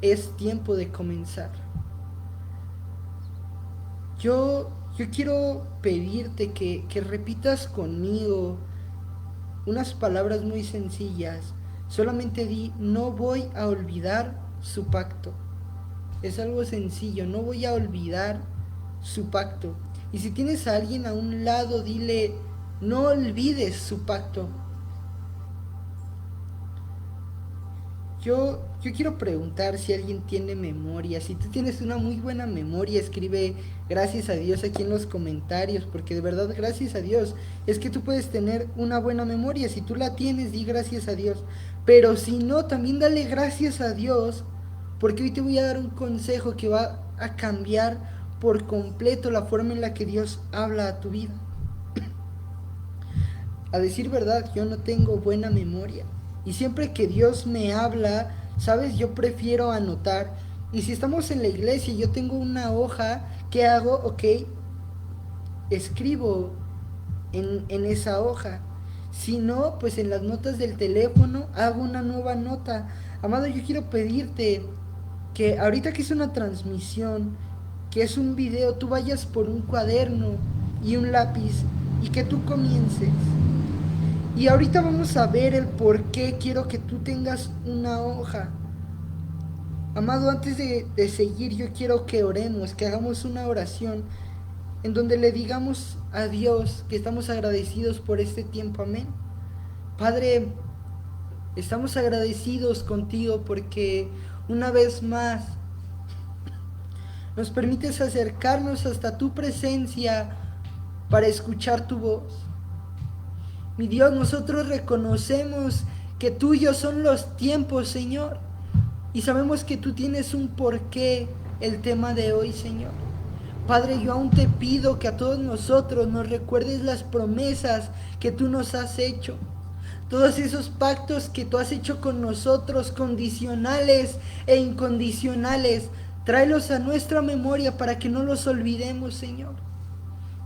es tiempo de comenzar. Yo quiero pedirte que repitas conmigo unas palabras muy sencillas. Solamente di, no voy a olvidar su pacto. Es algo sencillo, no voy a olvidar su pacto. Y si tienes a alguien a un lado, dile, no olvides su pacto. Yo quiero preguntar si alguien tiene memoria. Si tú tienes una muy buena memoria, escribe gracias a Dios aquí en los comentarios, porque de verdad gracias a Dios. Es que tú puedes tener una buena memoria. Si tú la tienes, di gracias a Dios. Pero si no, también dale gracias a Dios, porque hoy te voy a dar un consejo que va a cambiar por completo la forma en la que Dios habla a tu vida. A decir verdad, yo no tengo buena memoria. Y siempre que Dios me habla, sabes, yo prefiero anotar. Y si estamos en la iglesia y yo tengo una hoja, ¿qué hago? Ok, escribo en esa hoja. Si no, pues en las notas del teléfono hago una nueva nota. Amado, yo quiero pedirte que ahorita que es una transmisión, que es un video, tú vayas por un cuaderno y un lápiz y que tú comiences. Y ahorita vamos a ver el por qué quiero que tú tengas una hoja. Amado, antes de seguir, yo quiero que oremos, que hagamos una oración en donde le digamos a Dios que estamos agradecidos por este tiempo. Amén. Padre, estamos agradecidos contigo porque una vez más nos permites acercarnos hasta tu presencia para escuchar tu voz. Mi Dios, nosotros reconocemos que tuyos son los tiempos, Señor. Y sabemos que tú tienes un porqué el tema de hoy, Señor. Padre, yo aún te pido que a todos nosotros nos recuerdes las promesas que tú nos has hecho. Todos esos pactos que tú has hecho con nosotros, condicionales e incondicionales, tráelos a nuestra memoria para que no los olvidemos, Señor.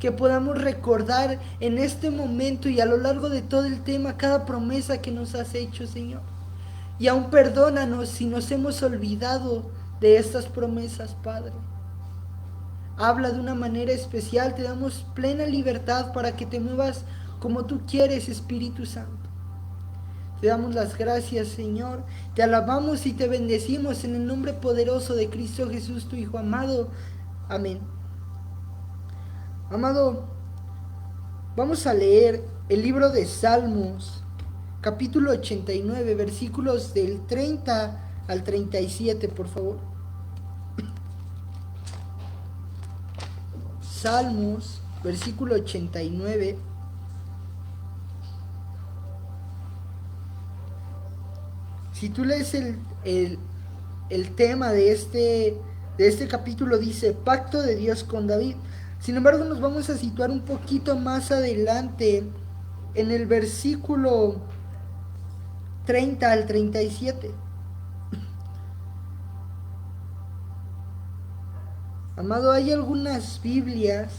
Que podamos recordar en este momento y a lo largo de todo el tema cada promesa que nos has hecho, Señor. Y aún perdónanos si nos hemos olvidado de estas promesas, Padre. Habla de una manera especial, te damos plena libertad para que te muevas como tú quieres, Espíritu Santo. Te damos las gracias, Señor. Te alabamos y te bendecimos en el nombre poderoso de Cristo Jesús, tu Hijo amado. Amén. Amado, vamos a leer el libro de Salmos, capítulo 89, versículos del 30 al 37, por favor. Salmos, versículo 89. Si tú lees el tema de este capítulo, dice pacto de Dios con David. Sin embargo, nos vamos a situar un poquito más adelante en el versículo 30 al 37. Amado, hay algunas Biblias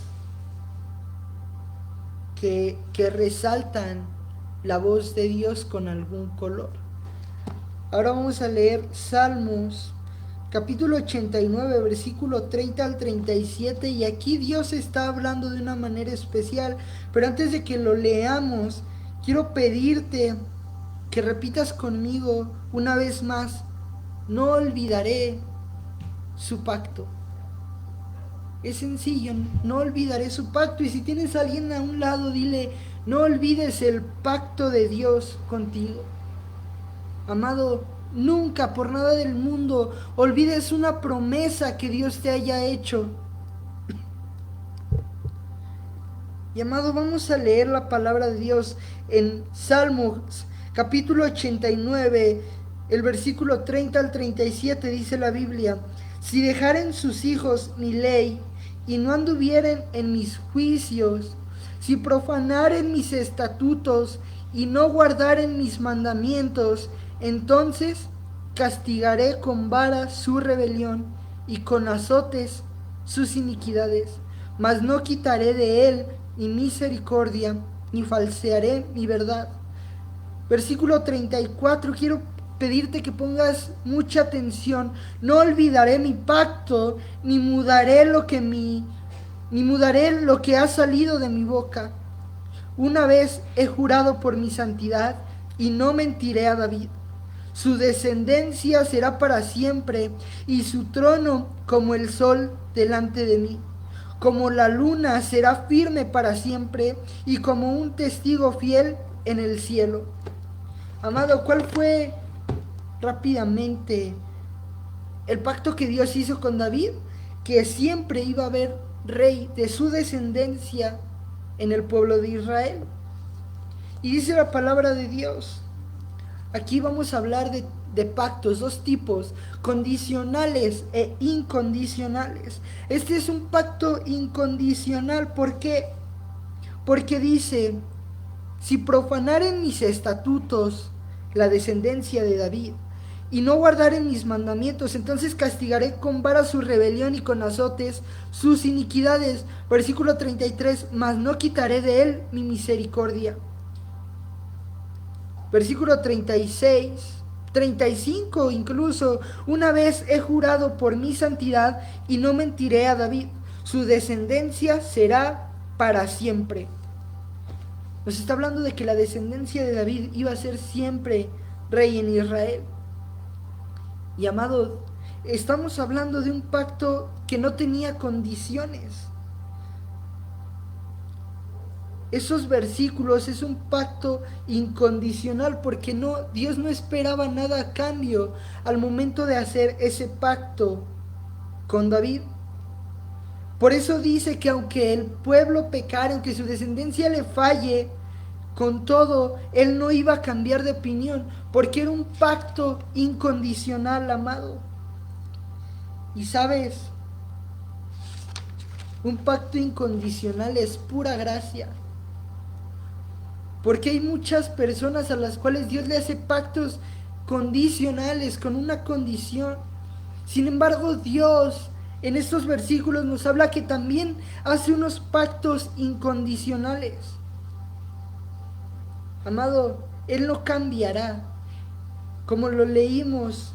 que resaltan la voz de Dios con algún color. Ahora vamos a leer Salmos, capítulo 89, versículo 30 al 37, y aquí Dios está hablando de una manera especial. Pero antes de que lo leamos, quiero pedirte que repitas conmigo una vez más, no olvidaré su pacto. Es sencillo, no olvidaré su pacto. Y si tienes a alguien a un lado, dile, no olvides el pacto de Dios contigo. Amado, nunca por nada del mundo olvides una promesa que Dios te haya hecho. Y amado, vamos a leer la palabra de Dios en Salmos, capítulo 89, el versículo 30 al 37, dice la Biblia: si dejaren sus hijos mi ley y no anduvieren en mis juicios, si profanaren mis estatutos y no guardaren mis mandamientos, entonces castigaré con vara su rebelión y con azotes sus iniquidades, mas no quitaré de él mi misericordia, ni falsearé mi verdad. Versículo 34, quiero pedirte que pongas mucha atención. No olvidaré mi pacto, ni mudaré lo que ha salido de mi boca. Una vez he jurado por mi santidad y no mentiré a David. Su descendencia será para siempre y su trono como el sol delante de mí. Como la luna será firme para siempre y como un testigo fiel en el cielo. Amado, ¿cuál fue rápidamente el pacto que Dios hizo con David? Que siempre iba a haber rey de su descendencia en el pueblo de Israel. Y dice la palabra de Dios. Aquí vamos a hablar de pactos, dos tipos, condicionales e incondicionales. Este es un pacto incondicional. ¿Por qué? Porque dice, si profanaren mis estatutos, la descendencia de David, y no guardaren mis mandamientos, entonces castigaré con vara su rebelión y con azotes sus iniquidades. Versículo 33, mas no quitaré de él mi misericordia. Versículo 36, 35 incluso, una vez he jurado por mi santidad y no mentiré a David, su descendencia será para siempre. Nos está hablando de que la descendencia de David iba a ser siempre rey en Israel. Y amado, estamos hablando de un pacto que no tenía condiciones. Esos versículos es un pacto incondicional porque Dios no esperaba nada a cambio al momento de hacer ese pacto con David. Por eso dice que aunque el pueblo pecare, aunque su descendencia le falle, con todo, él no iba a cambiar de opinión, porque era un pacto incondicional, amado. Y sabes, un pacto incondicional es pura gracia. Porque hay muchas personas a las cuales Dios le hace pactos condicionales, con una condición. Sin embargo, Dios en estos versículos nos habla que también hace unos pactos incondicionales. Amado, Él no cambiará. Como lo leímos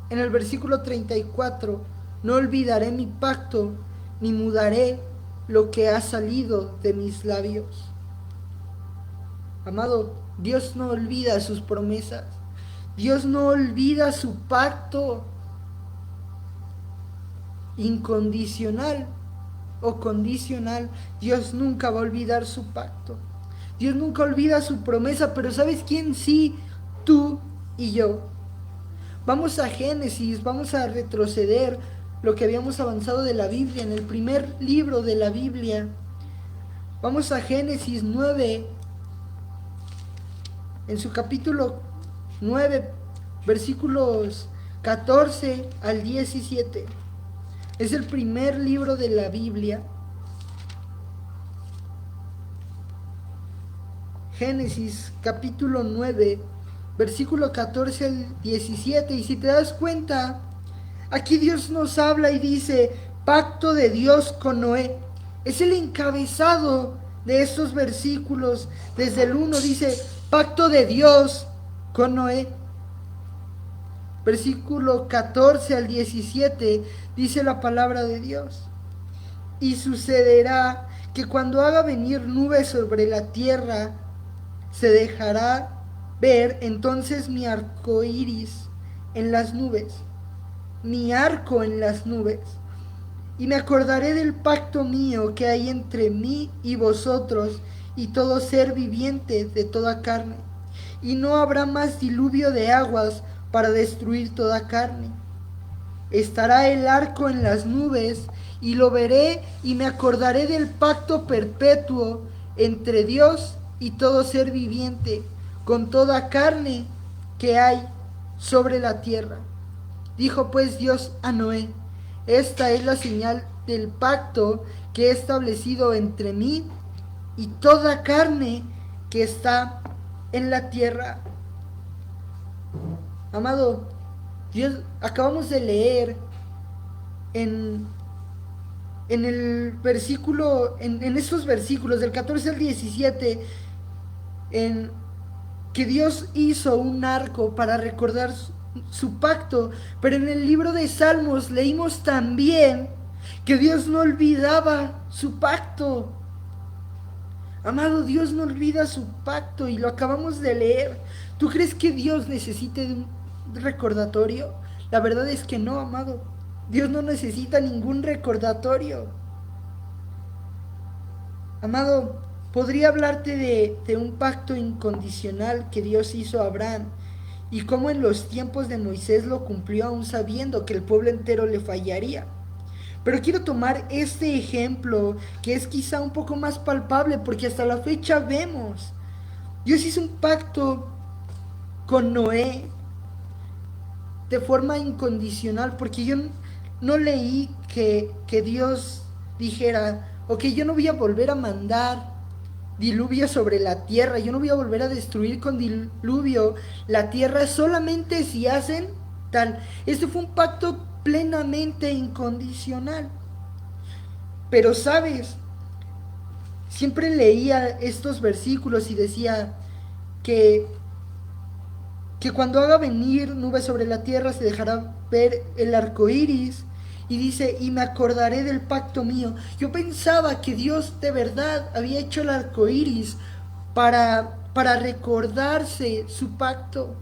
en el versículo 34, no olvidaré mi pacto, ni mudaré lo que ha salido de mis labios. Amado, Dios no olvida sus promesas. Dios no olvida su pacto incondicional o condicional. Dios nunca va a olvidar su pacto. Dios nunca olvida su promesa, pero ¿sabes quién sí? Tú y yo. Vamos a Génesis, vamos a retroceder lo que habíamos avanzado de la Biblia, en el primer libro de la Biblia. Vamos a Génesis 9, en su capítulo 9, versículos 14 al 17. Es el primer libro de la Biblia. Génesis capítulo 9, versículo 14 al 17. Y si te das cuenta, aquí Dios nos habla y dice, pacto de Dios con Noé. Es el encabezado de estos versículos. Desde el 1 dice, pacto de Dios con Noé. Versículo 14 al 17 dice la palabra de Dios. Y sucederá que cuando haga venir nubes sobre la tierra, se dejará ver entonces mi arco iris en las nubes, mi arco en las nubes. Y me acordaré del pacto mío que hay entre mí y vosotros y todo ser viviente de toda carne. Y no habrá más diluvio de aguas para destruir toda carne. Estará el arco en las nubes y lo veré y me acordaré del pacto perpetuo entre Dios y todo ser viviente, con toda carne que hay sobre la tierra. Dijo pues Dios a Noé, esta es la señal del pacto que he establecido entre mí y toda carne que está en la tierra. Amado, Dios, acabamos de leer en el versículo, en estos versículos del 14 al 17, que Dios hizo un arco para recordar su pacto, pero en el libro de Salmos leímos también que Dios no olvidaba su pacto. Amado, Dios no olvida su pacto y lo acabamos de leer. ¿Tú crees que Dios necesite de un recordatorio? La verdad es que no, amado. Dios no necesita ningún recordatorio. Amado, podría hablarte de un pacto incondicional que Dios hizo a Abraham y cómo en los tiempos de Moisés lo cumplió aún sabiendo que el pueblo entero le fallaría. Pero quiero tomar este ejemplo que es quizá un poco más palpable porque hasta la fecha vemos. Dios hizo un pacto con Noé de forma incondicional porque yo no leí que Dios dijera, ok, yo no voy a volver a mandar diluvio sobre la tierra, yo no voy a volver a destruir con diluvio la tierra solamente si hacen tal. Este fue un pacto plenamente incondicional. Pero sabes, siempre leía estos versículos y decía que, que cuando haga venir nubes sobre la tierra se dejará ver el arco iris. Y dice, y me acordaré del pacto mío. Yo pensaba que Dios de verdad había hecho el arco iris para recordarse su pacto,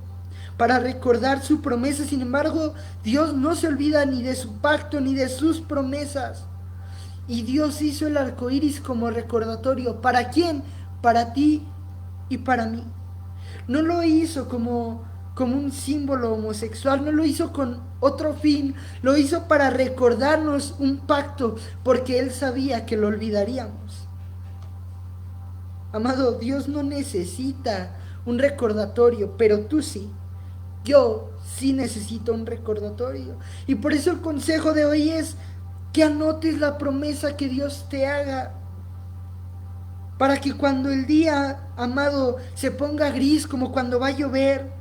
para recordar su promesa. Sin embargo, Dios no se olvida ni de su pacto ni de sus promesas. Y Dios hizo el arco iris como recordatorio. ¿Para quién? Para ti y para mí. No lo hizo como un símbolo homosexual, no lo hizo con otro fin, lo hizo para recordarnos un pacto, porque Él sabía que lo olvidaríamos. Amado, Dios no necesita un recordatorio, pero tú sí. Yo sí necesito un recordatorio. Y por eso el consejo de hoy es que anotes la promesa que Dios te haga. Para que cuando el día, amado, se ponga gris como cuando va a llover,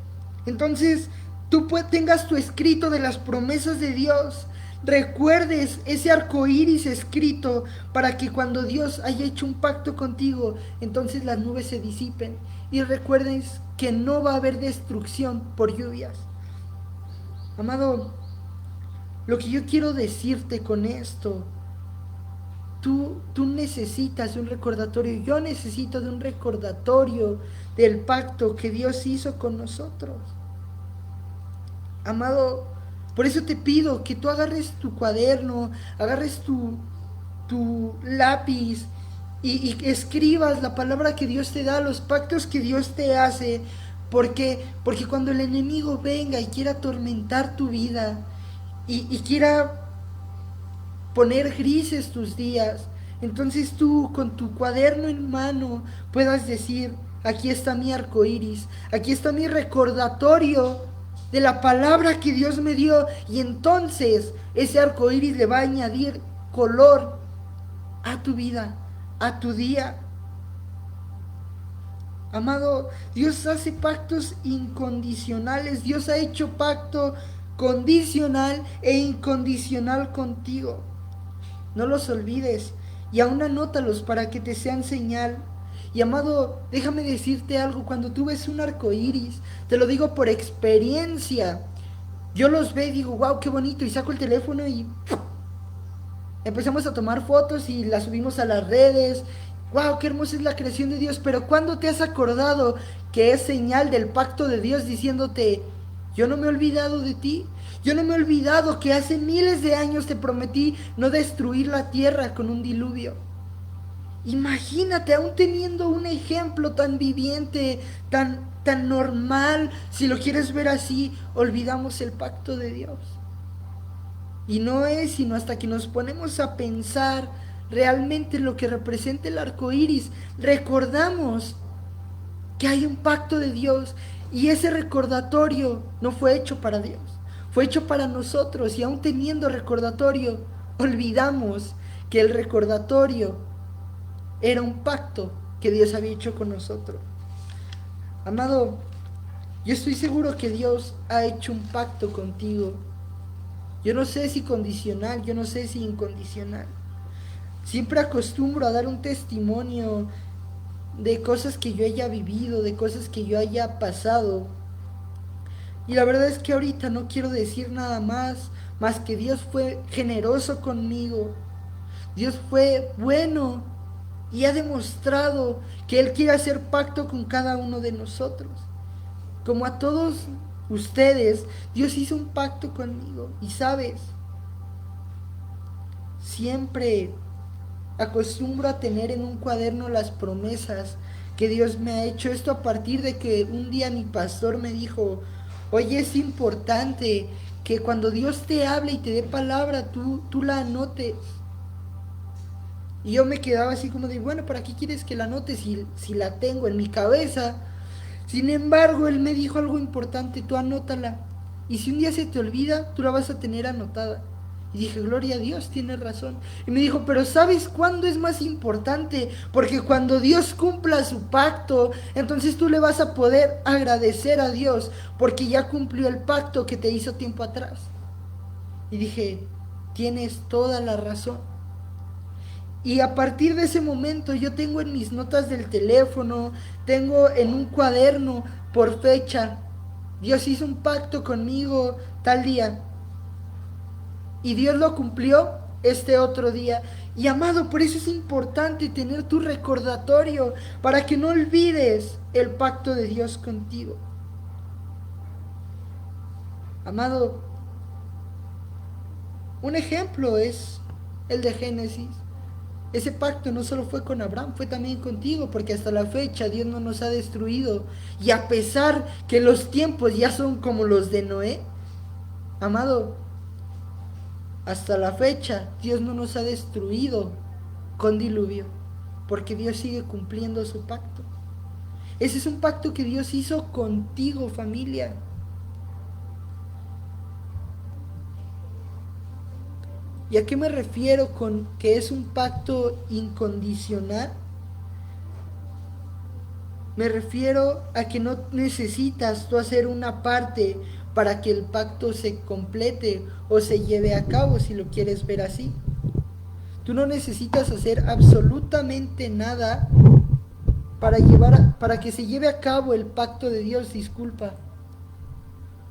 entonces tú tengas tu escrito de las promesas de Dios. Recuerdes ese arco iris escrito para que cuando Dios haya hecho un pacto contigo, entonces las nubes se disipen. Y recuerdes que no va a haber destrucción por lluvias. Amado, lo que yo quiero decirte con esto, tú necesitas de un recordatorio, yo necesito de un recordatorio del pacto que Dios hizo con nosotros. Amado, por eso te pido que tú agarres tu cuaderno, agarres tu lápiz y escribas la palabra que Dios te da, los pactos que Dios te hace, porque cuando el enemigo venga y quiera atormentar tu vida y quiera poner grises tus días, entonces tú con tu cuaderno en mano puedas decir, aquí está mi arco iris, aquí está mi recordatorio de la palabra que Dios me dio, y entonces ese arco iris le va a añadir color a tu vida, a tu día. Amado, Dios hace pactos incondicionales, Dios ha hecho pacto condicional e incondicional contigo. No los olvides y aún anótalos para que te sean señal. Y amado, déjame decirte algo, cuando tú ves un arco iris, te lo digo por experiencia, yo los veo y digo, wow, qué bonito, y saco el teléfono y empezamos a tomar fotos y las subimos a las redes. Wow, qué hermosa es la creación de Dios. Pero ¿cuándo te has acordado que es señal del pacto de Dios diciéndote, yo no me he olvidado de ti? Yo no me he olvidado que hace miles de años te prometí no destruir la tierra con un diluvio. Imagínate, aún teniendo un ejemplo tan viviente, tan normal, si lo quieres ver así, olvidamos el pacto de Dios. Y no es sino hasta que nos ponemos a pensar realmente lo que representa el arco iris, recordamos que hay un pacto de Dios y ese recordatorio no fue hecho para Dios, fue hecho para nosotros, y aún teniendo recordatorio, olvidamos que el recordatorio era un pacto que Dios había hecho con nosotros. Amado, yo estoy seguro que Dios ha hecho un pacto contigo. Yo no sé si condicional, yo no sé si incondicional. Siempre acostumbro a dar un testimonio de cosas que yo haya vivido, de cosas que yo haya pasado. Y la verdad es que ahorita no quiero decir nada más que Dios fue generoso conmigo. Dios fue bueno y ha demostrado que Él quiere hacer pacto con cada uno de nosotros. Como a todos ustedes, Dios hizo un pacto conmigo. Y sabes, siempre acostumbro a tener en un cuaderno las promesas que Dios me ha hecho. Esto a partir de que un día mi pastor me dijo, oye, es importante que cuando Dios te hable y te dé palabra, tú la anotes. Y yo me quedaba así como de, bueno, ¿para qué quieres que la anote si la tengo en mi cabeza? Sin embargo, él me dijo algo importante, tú anótala. Y si un día se te olvida, tú la vas a tener anotada. Y dije, gloria a Dios, tienes razón. Y me dijo, pero ¿sabes cuándo es más importante? Porque cuando Dios cumpla su pacto, entonces tú le vas a poder agradecer a Dios, porque ya cumplió el pacto que te hizo tiempo atrás. Y dije, tienes toda la razón. Y a partir de ese momento yo tengo en mis notas del teléfono, tengo en un cuaderno por fecha, Dios hizo un pacto conmigo tal día. Y Dios lo cumplió este otro día. Y amado, por eso es importante tener tu recordatorio para que no olvides el pacto de Dios contigo. Amado, un ejemplo es el de Génesis. Ese pacto no solo fue con Abraham, fue también contigo, porque hasta la fecha Dios no nos ha destruido. Y a pesar que los tiempos ya son como los de Noé, amado, hasta la fecha Dios no nos ha destruido con diluvio, porque Dios sigue cumpliendo su pacto. Ese es un pacto que Dios hizo contigo, familia. ¿Y a qué me refiero con que es un pacto incondicional? Me refiero a que no necesitas tú hacer una parte para que el pacto se complete o se lleve a cabo, si lo quieres ver así. Tú no necesitas hacer absolutamente nada para que se lleve a cabo el pacto de Dios, disculpa.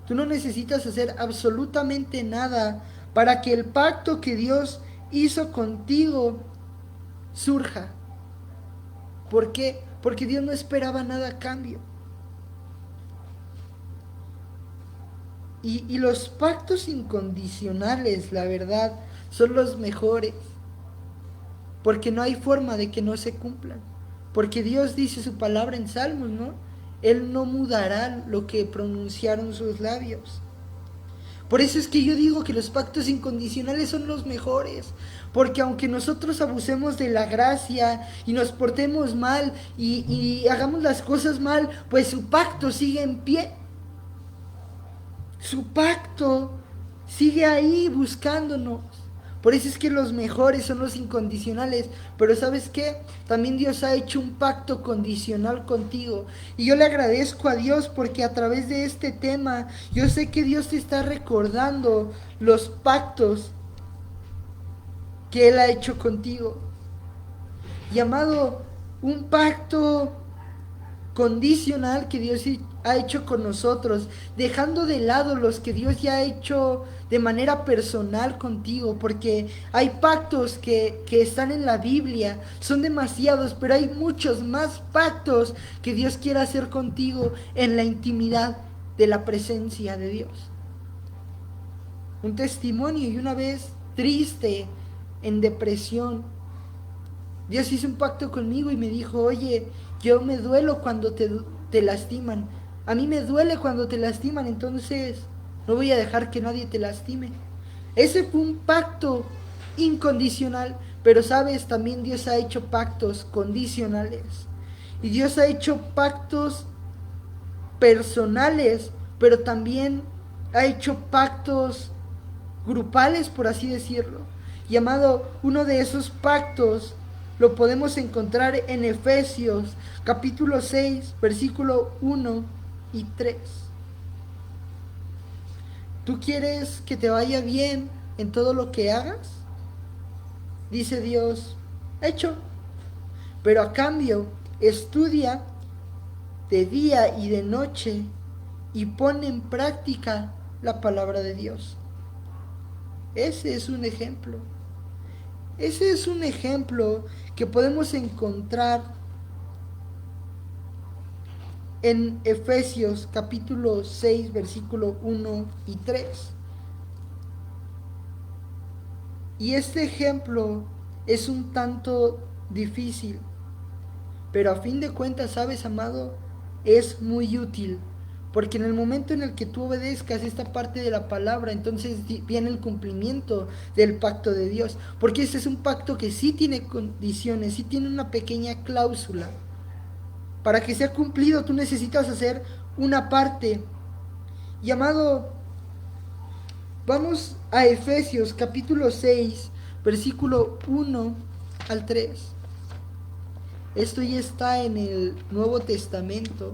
Tú no necesitas hacer absolutamente nada para que el pacto que Dios hizo contigo surja. ¿Por qué? Porque Dios no esperaba nada a cambio. Y los pactos incondicionales, la verdad, son los mejores. Porque no hay forma de que no se cumplan. Porque Dios dice su palabra en Salmos, ¿no? Él no mudará lo que pronunciaron sus labios. Por eso es que yo digo que los pactos incondicionales son los mejores. Porque aunque nosotros abusemos de la gracia y nos portemos mal y hagamos las cosas mal, pues su pacto sigue en pie. Su pacto sigue ahí buscándonos. Por eso es que los mejores son los incondicionales. Pero ¿sabes qué? También Dios ha hecho un pacto condicional contigo. Y yo le agradezco a Dios porque a través de este tema yo sé que Dios te está recordando los pactos que Él ha hecho contigo. Y amado, un pacto condicional que Dios ha hecho con nosotros, dejando de lado los que Dios ya ha hecho de manera personal contigo, porque hay pactos que están en la Biblia, son demasiados, pero hay muchos más pactos que Dios quiere hacer contigo en la intimidad de la presencia de Dios. Un testimonio, y una vez triste, en depresión, Dios hizo un pacto conmigo y me dijo, oye, yo me duelo cuando te lastiman. A mí me duele cuando te lastiman, entonces no voy a dejar que nadie te lastime. Ese fue un pacto incondicional, pero sabes, también Dios ha hecho pactos condicionales. Y Dios ha hecho pactos personales, pero también ha hecho pactos grupales, por así decirlo. Y amado, uno de esos pactos lo podemos encontrar en Efesios capítulo 6, versículo 1 y 3. ¿Tú quieres que te vaya bien en todo lo que hagas? Dice Dios, hecho. Pero a cambio, Estudia de día y de noche y pon en práctica la palabra de Dios. Ese es un ejemplo. Ese es un ejemplo que podemos encontrar en Efesios capítulo 6, versículo 1 y 3. Y este ejemplo es un tanto difícil, pero a fin de cuentas, ¿sabes, amado? Es muy útil, porque en el momento en el que tú obedezcas esta parte de la palabra, entonces viene el cumplimiento del pacto de Dios, porque este es un pacto que sí tiene condiciones, sí tiene una pequeña cláusula. Para que sea cumplido, tú necesitas hacer una parte. Y amado, vamos a Efesios capítulo 6, versículo 1 al 3. Esto ya está en el Nuevo Testamento.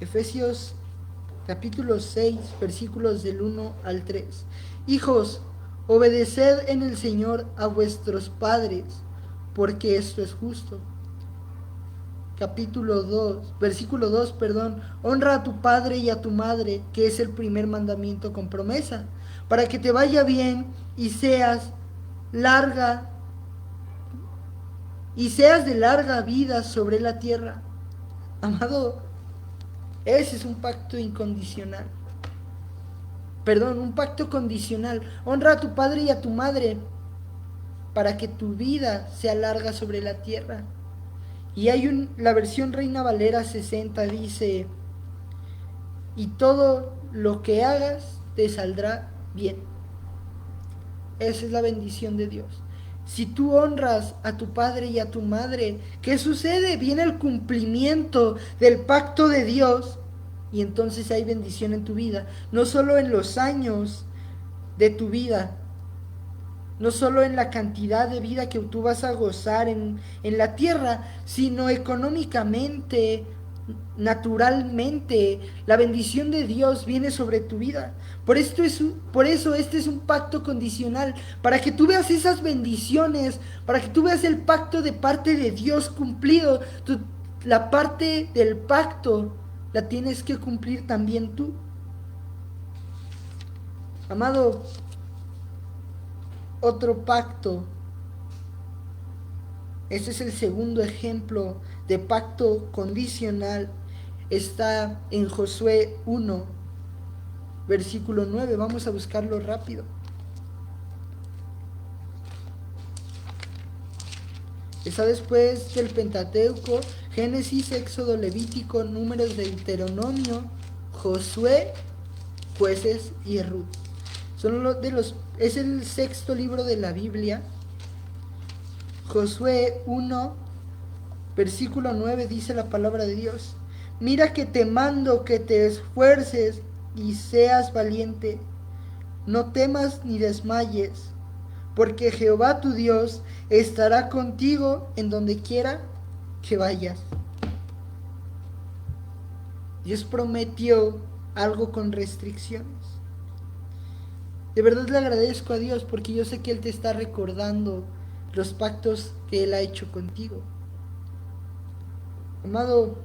Efesios capítulo 6, versículos del 1 al 3. Hijos, obedeced en el Señor a vuestros padres, porque esto es justo. Capítulo 2, versículo 2, perdón. Honra a tu padre y a tu madre, que es el primer mandamiento con promesa, para que te vaya bien y seas larga y seas de larga vida sobre la tierra. Amado, ese es un pacto incondicional. Perdón, un pacto condicional. Honra a tu padre y a tu madre para que tu vida sea larga sobre la tierra. Y hay la versión Reina Valera 60 dice, y todo lo que hagas te saldrá bien. Esa es la bendición de Dios. Si tú honras a tu padre y a tu madre, ¿qué sucede? Viene el cumplimiento del pacto de Dios y entonces hay bendición en tu vida. No solo en los años de tu vida, no solo en la cantidad de vida que tú vas a gozar en la tierra, sino económicamente, naturalmente. La bendición de Dios viene sobre tu vida. Por eso este es un pacto condicional, para que tú veas esas bendiciones, para que tú veas el pacto de parte de Dios cumplido. La parte del pacto la tienes que cumplir también tú. Amado, otro pacto. Este es el segundo ejemplo de pacto condicional. Está en Josué 1, versículo 9. Vamos a buscarlo rápido. Está después del Pentateuco, Génesis, Éxodo, Levítico, Números, Deuteronomio, Josué, Jueces y Ruth. Es el sexto libro de la Biblia. Josué 1, versículo 9 dice la palabra de Dios. Mira que te mando que te esfuerces y seas valiente. No temas ni desmayes, porque Jehová tu Dios estará contigo en donde quiera que vayas. Dios prometió algo con restricciones. De verdad le agradezco a Dios porque yo sé que Él te está recordando los pactos que Él ha hecho contigo. Amado,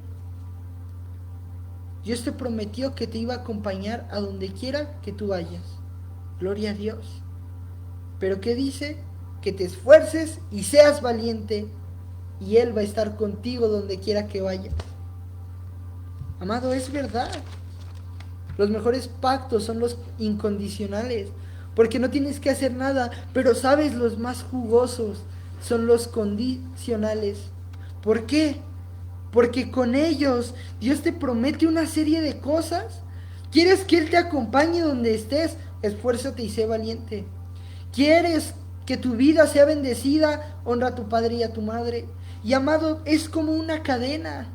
Dios te prometió que te iba a acompañar a donde quiera que tú vayas. Gloria a Dios. Pero ¿qué dice? Que te esfuerces y seas valiente y Él va a estar contigo donde quiera que vayas. Amado, es verdad. Los mejores pactos son los incondicionales, porque no tienes que hacer nada, pero sabes, los más jugosos son los condicionales. ¿Por qué? Porque con ellos Dios te promete una serie de cosas. ¿Quieres que Él te acompañe donde estés? Esfuérzate y sé valiente. ¿Quieres que tu vida sea bendecida? Honra a tu padre y a tu madre. Y amado, es como una cadena.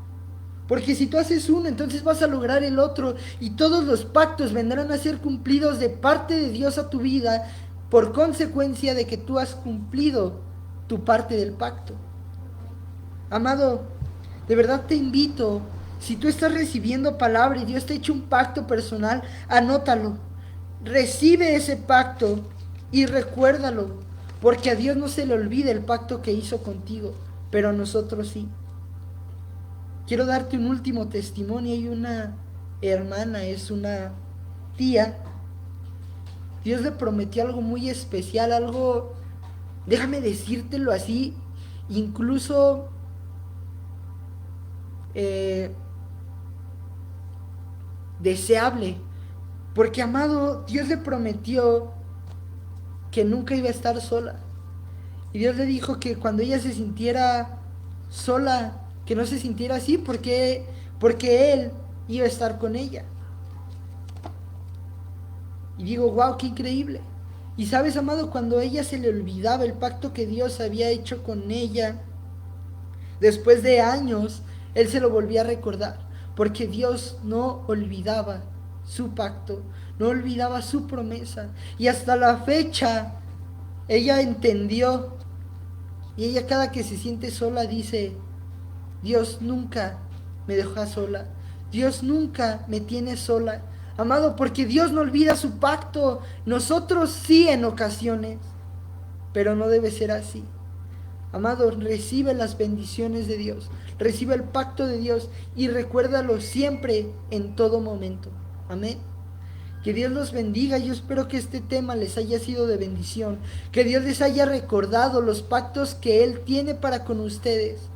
Porque si tú haces uno, entonces vas a lograr el otro. Y todos los pactos vendrán a ser cumplidos de parte de Dios a tu vida por consecuencia de que tú has cumplido tu parte del pacto. Amado, de verdad te invito, si tú estás recibiendo palabra y Dios te ha hecho un pacto personal, anótalo. Recibe ese pacto y recuérdalo, porque a Dios no se le olvida el pacto que hizo contigo, pero a nosotros sí. Quiero darte un último testimonio. Hay una hermana, es una tía. Dios le prometió algo muy especial, algo, déjame decírtelo así, incluso deseable. Porque, amado, Dios le prometió que nunca iba a estar sola. Y Dios le dijo que cuando ella se sintiera sola, que no se sintiera así, porque Él iba a estar con ella. Y digo, wow, qué increíble. Y sabes, amado, cuando a ella se le olvidaba el pacto que Dios había hecho con ella, después de años, Él se lo volvía a recordar, porque Dios no olvidaba su pacto, no olvidaba su promesa. Y hasta la fecha, ella entendió, y ella cada que se siente sola dice, Dios nunca me deja sola, Dios nunca me tiene sola. Amado, porque Dios no olvida su pacto, nosotros sí en ocasiones, pero no debe ser así. Amado, recibe las bendiciones de Dios, recibe el pacto de Dios y recuérdalo siempre, en todo momento. Amén. Que Dios los bendiga. Yo espero que este tema les haya sido de bendición, que Dios les haya recordado los pactos que Él tiene para con ustedes.